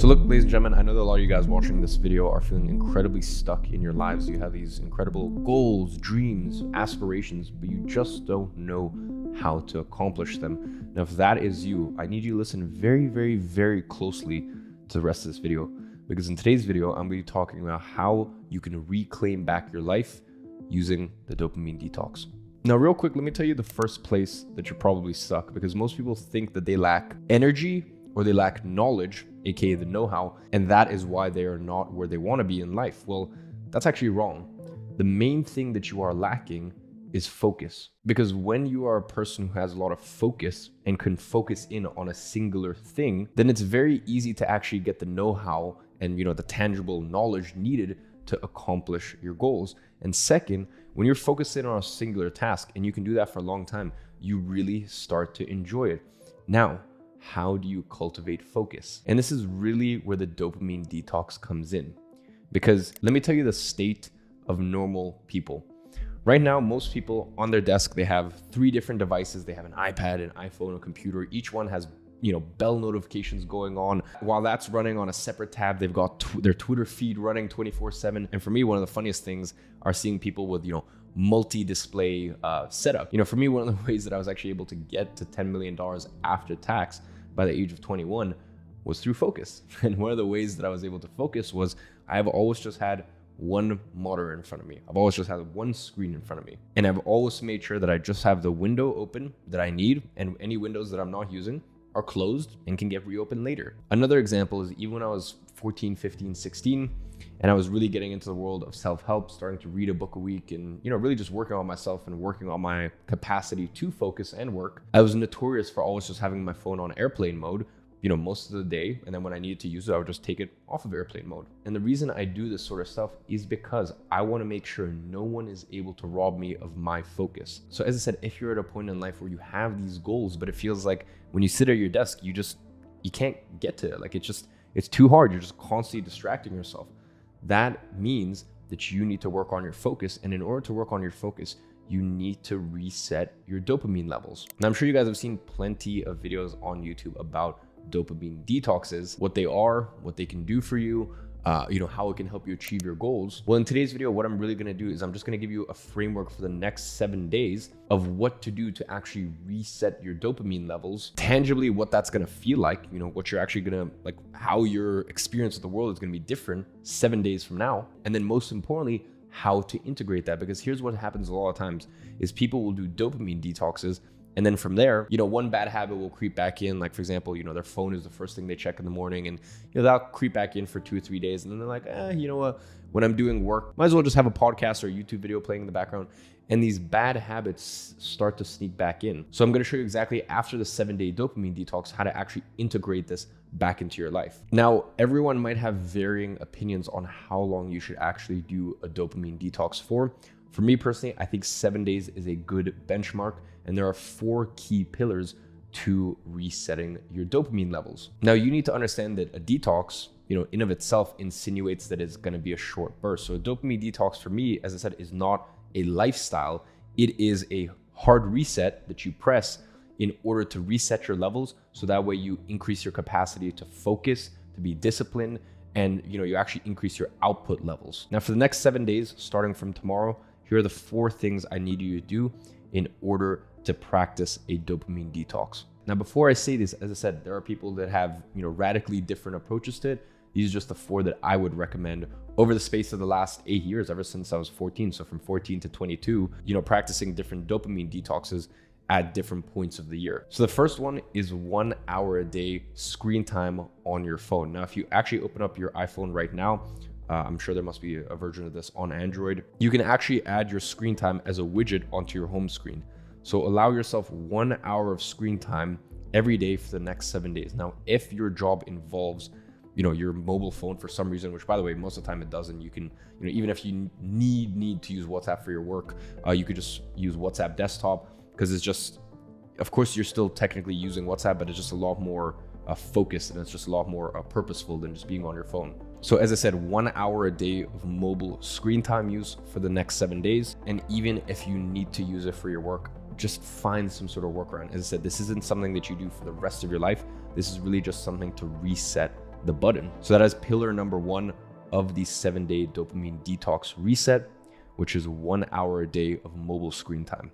look, ladies and gentlemen, I know that a lot of you guys watching this video are feeling incredibly stuck in your lives. You have these incredible goals, dreams, aspirations, but you just don't know how to accomplish them. Now, if that is you, I need you to listen very, very, very closely to the rest of this video, because in today's video, I'm going to be talking about how you can reclaim back your life using the dopamine detox. Now, real quick, let me tell you the first place that you're probably stuck, because most people think that they lack energy or they lack knowledge, aka the know-how, and that is why they are not where they want to be in life. Well, that's actually wrong. The main thing that you are lacking is focus, because when you are a person who has a lot of focus and can focus in on a singular thing, then it's very easy to actually get the know-how and the tangible knowledge needed to accomplish your goals. And second, when you're focusing on a singular task and you can do that for a long time, you really start to enjoy it. Now, how do you cultivate focus? And this is really where the dopamine detox comes in, because let me tell you the state of normal people. Right now, most people on their desk, they have 3 different devices. They have an iPad, an iPhone, a computer. Each one has bell notifications going on. While that's running on a separate tab, they've got their Twitter feed running 24/7. And for me, one of the funniest things are seeing people with, multi-display setup. For me, one of the ways that I was actually able to get to $10 million after tax by the age of 21 was through focus. And one of the ways that I was able to focus was I've always just had one monitor in front of me. I've always just had one screen in front of me. And I've always made sure that I just have the window open that I need, and any windows that I'm not using are closed and can get reopened later. Another example is even when I was 14, 15, 16, and I was really getting into the world of self-help, starting to read a book a week and, really just working on myself and working on my capacity to focus and work. I was notorious for always just having my phone on airplane mode, most of the day. And then when I needed to use it, I would just take it off of airplane mode. And the reason I do this sort of stuff is because I want to make sure no one is able to rob me of my focus. So as I said, if you're at a point in life where you have these goals, but it feels like when you sit at your desk, you can't get to it. Like it's too hard. You're just constantly distracting yourself. That means that you need to work on your focus. And in order to work on your focus, you need to reset your dopamine levels. Now, I'm sure you guys have seen plenty of videos on YouTube about dopamine detoxes, what they are, what they can do for you, how it can help you achieve your goals. Well, in today's video, what I'm really going to do is I'm just going to give you a framework for the next 7 days of what to do to actually reset your dopamine levels, tangibly what that's going to feel like, what you're actually going to, how your experience of the world is going to be different 7 days from now. And then most importantly, how to integrate that. Because here's what happens a lot of times is people will do dopamine detoxes, and then from there, one bad habit will creep back in. Like, for example, their phone is the first thing they check in the morning, and that'll creep back in for 2 or 3 days. And then they're like, you know what? When I'm doing work, might as well just have a podcast or a YouTube video playing in the background. And these bad habits start to sneak back in. So I'm going to show you exactly after the 7-day dopamine detox, how to actually integrate this back into your life. Now, everyone might have varying opinions on how long you should actually do a dopamine detox for. For me personally, I think 7 days is a good benchmark. And there are 4 key pillars to resetting your dopamine levels. Now, you need to understand that a detox, in of itself insinuates that it's going to be a short burst. So a dopamine detox for me, as I said, is not a lifestyle. It is a hard reset that you press in order to reset your levels. So that way you increase your capacity to focus, to be disciplined, and you actually increase your output levels. Now, for the next 7 days, starting from tomorrow, here are the 4 things I need you to do in order to practice a dopamine detox. Now, before I say this, as I said, there are people that have, radically different approaches to it. These are just the 4 that I would recommend over the space of the last 8 years, ever since I was 14. So from 14 to 22, practicing different dopamine detoxes at different points of the year. So the first one is 1 hour a day screen time on your phone. Now, if you actually open up your iPhone right now, I'm sure there must be a version of this on Android. You can actually add your screen time as a widget onto your home screen. So allow yourself 1 hour of screen time every day for the next 7 days. Now, if your job involves, your mobile phone for some reason, which by the way, most of the time it doesn't, you can, even if you need to use WhatsApp for your work, you could just use WhatsApp desktop, because it's just, of course, you're still technically using WhatsApp, but it's just a lot more focused, and it's just a lot more purposeful than just being on your phone. So as I said, 1 hour a day of mobile screen time use for the next 7 days. And even if you need to use it for your work, just find some sort of workaround. As I said, this isn't something that you do for the rest of your life. This is really just something to reset the button. So that is pillar number 1 of the 7-day dopamine detox reset, which is 1 hour a day of mobile screen time.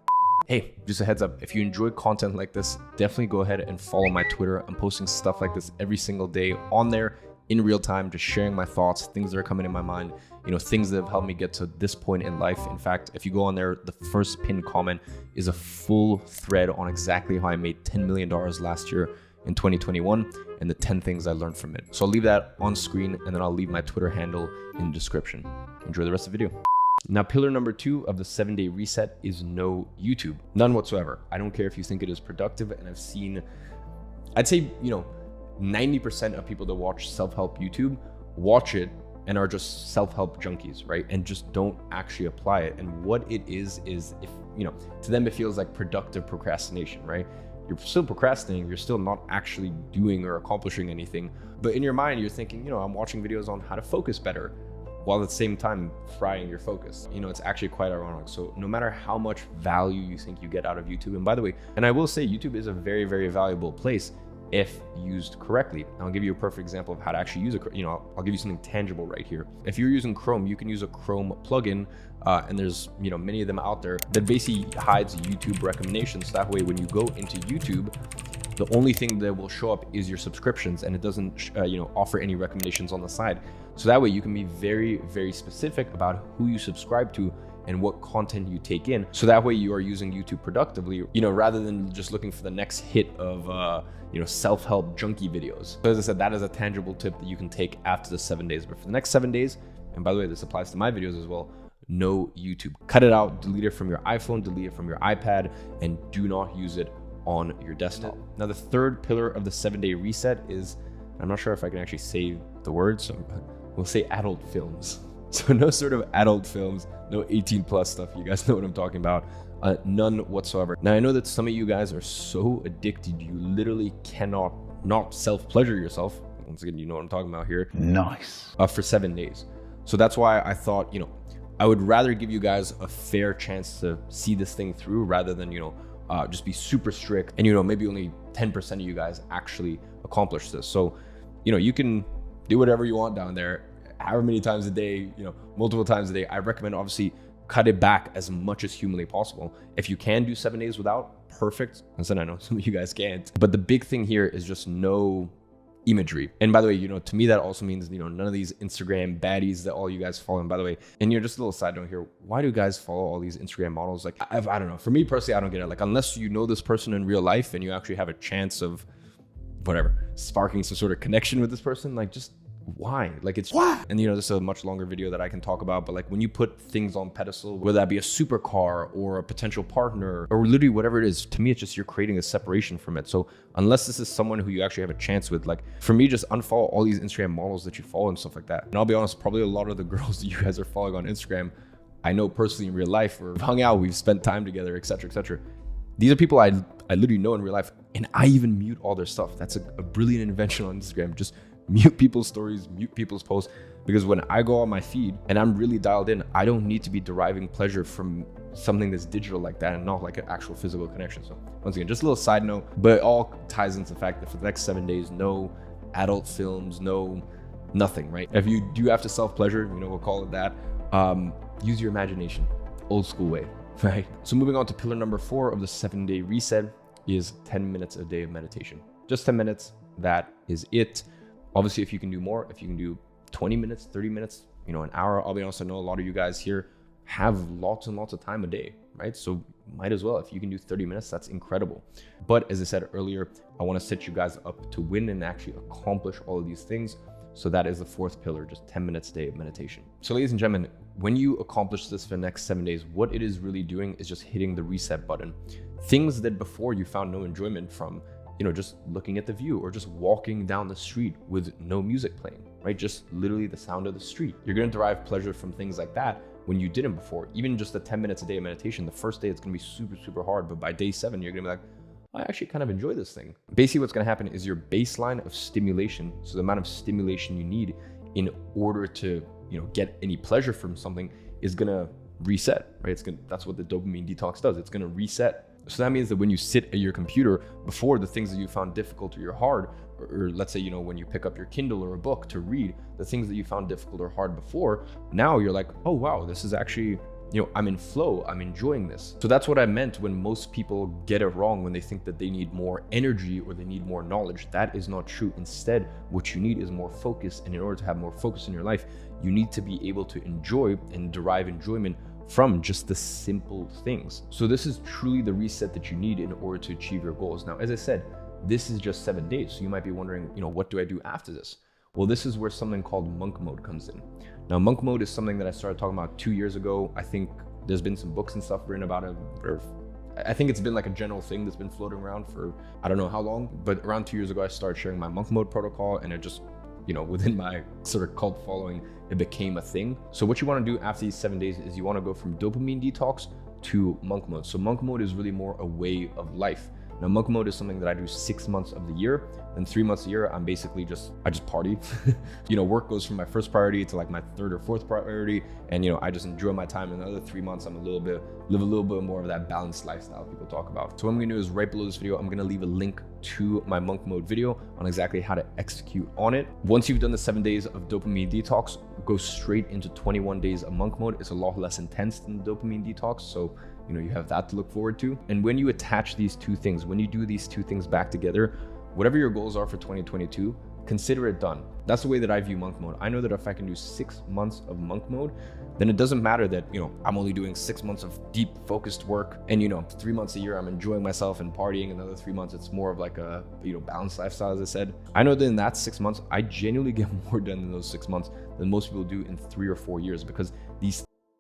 Hey, just a heads up, if you enjoy content like this, definitely go ahead and follow my Twitter. I'm posting stuff like this every single day on there in real time, just sharing my thoughts, things that are coming in my mind, things that have helped me get to this point in life. In fact, if you go on there, the first pinned comment is a full thread on exactly how I made $10 million last year in 2021 and the 10 things I learned from it. So I'll leave that on screen, and then I'll leave my Twitter handle in the description. Enjoy the rest of the video. Now, pillar number 2 of the 7-day reset is no YouTube. None whatsoever. I don't care if you think it is productive. And I've seen, I'd say, 90% of people that watch self-help YouTube watch it and are just self-help junkies, right? And just don't actually apply it. And what it is if, to them, it feels like productive procrastination, right? You're still procrastinating, you're still not actually doing or accomplishing anything. But in your mind, you're thinking, I'm watching videos on how to focus better, while at the same time frying your focus. It's actually quite ironic. So no matter how much value you think you get out of YouTube, and by the way, and I will say YouTube is a very, very valuable place if used correctly. I'll give you a perfect example of how to actually use it. I'll give you something tangible right here. If you're using Chrome, you can use a Chrome plugin, and there's many of them out there that basically hides YouTube recommendations. That way, when you go into YouTube, the only thing that will show up is your subscriptions, and it doesn't offer any recommendations on the side. So that way you can be very, very specific about who you subscribe to and what content you take in. So that way you are using YouTube productively, rather than just looking for the next hit of, self-help junkie videos. So as I said, that is a tangible tip that you can take after the 7 days. But for the next 7 days, and by the way, this applies to my videos as well, no YouTube. Cut it out, delete it from your iPhone, delete it from your iPad, and do not use it on your desktop. Now, the third pillar of the 7-day reset is, I'm not sure if I can actually say the words, so we'll say adult films. So no sort of adult films, no 18 plus stuff. You guys know what I'm talking about. None whatsoever. Now, I know that some of you guys are so addicted, you literally cannot not self-pleasure yourself. Once again, you know what I'm talking about here. Nice. For 7 days. So that's why I thought, I would rather give you guys a fair chance to see this thing through rather than, just be super strict and, maybe only 10% of you guys actually accomplish this. So, you can do whatever you want down there, however many times a day, multiple times a day. I recommend obviously cut it back as much as humanly possible. If you can do 7 days without, perfect. And then I know some of you guys can't, but the big thing here is just no imagery. And by the way, to me, that also means, none of these Instagram baddies that all you guys follow. And by the way, and just a little side note here, why do guys follow all these Instagram models? Like, I don't know. For me personally, I don't get it. Like, unless you know this person in real life and you actually have a chance of whatever, sparking some sort of connection with this person, like, just why? Like, it's what? And this is a much longer video that I can talk about, but like, when you put things on pedestal, whether that be a supercar or a potential partner or literally whatever it is, to me, it's just you're creating a separation from it. So unless this is someone who you actually have a chance with, like, for me, just unfollow all these Instagram models that you follow and stuff like that. And I'll be honest, probably a lot of the girls that you guys are following on Instagram, I know personally in real life, we've hung out, we've spent time together, etc., etc. These are people I literally know in real life, and I even mute all their stuff. That's a brilliant invention on Instagram. Just mute people's stories, mute people's posts, because when I go on my feed and I'm really dialed in, I don't need to be deriving pleasure from something that's digital like that and not like an actual physical connection. So once again, just a little side note, but it all ties into the fact that for the next 7 days, no adult films, no nothing, right? If you do have to self-pleasure, we'll call it that, use your imagination, old school way, right? So moving on to pillar number 4 of the 7-day reset is 10 minutes a day of meditation. Just 10 minutes, that is it. Obviously, if you can do more, if you can do 20 minutes, 30 minutes, an hour, I'll be honest, I know a lot of you guys here have lots and lots of time a day, right? So might as well, if you can do 30 minutes, that's incredible. But as I said earlier, I want to set you guys up to win and actually accomplish all of these things. So that is the 4th pillar, just 10 minutes a day of meditation. So ladies and gentlemen, when you accomplish this for the next 7 days, what it is really doing is just hitting the reset button. Things that before you found no enjoyment from, just looking at the view or just walking down the street with no music playing, right? Just literally the sound of the street. You're going to derive pleasure from things like that when you didn't before. Even just the 10 minutes a day of meditation, the first day it's going to be super, super hard. But by day 7, you're going to be like, I actually kind of enjoy this thing. Basically, what's going to happen is your baseline of stimulation, so the amount of stimulation you need in order to, get any pleasure from something, is going to reset, right? That's what the dopamine detox does. It's going to reset. So that means that when you sit at your computer, before, the things that you found difficult or you're hard or let's say, when you pick up your Kindle or a book to read, the things that you found difficult or hard before, now you're like, oh wow, this is actually, I'm in flow, I'm enjoying this. So that's what I meant when most people get it wrong, when they think that they need more energy or they need more knowledge. That is not true. Instead, what you need is more focus. And in order to have more focus in your life, you need to be able to enjoy and derive enjoyment from just the simple things. So this is truly the reset that you need in order to achieve your goals. Now, as I said, this is just 7 days. So you might be wondering, what do I do after this? Well, this is where something called monk mode comes in. Now, monk mode is something that I started talking about 2 years ago. I think there's been some books and stuff written about it, or I think it's been like a general thing that's been floating around for I don't know how long, but around 2 years ago, I started sharing my monk mode protocol, and it just, within my sort of cult following, it became a thing. So what you want to do after these 7 days is you want to go from dopamine detox to monk mode. So monk mode is really more a way of life. Now, monk mode is something that I do 6 months of the year. Then 3 months a year, I just party. Work goes from my first priority to like my third or fourth priority. And, I just enjoy my time. In the other 3 months, live a little bit more of that balanced lifestyle people talk about. So what I'm gonna do is right below this video, I'm gonna leave a link to my monk mode video on exactly how to execute on it. Once you've done the 7 days of dopamine detox, go straight into 21 days of monk mode. It's a lot less intense than the dopamine detox. So, you have that to look forward to. And when you attach these two things, when you do these two things back together, whatever your goals are for 2022, consider it done. That's the way that I view monk mode. I know that if I can do 6 months of monk mode, then it doesn't matter that, I'm only doing 6 months of deep focused work and, 3 months a year, I'm enjoying myself and partying. Another 3 months, it's more of like a, balanced lifestyle, as I said. I know that in that 6 months, I genuinely get more done in those 6 months than most people do in 3 or 4 years, because these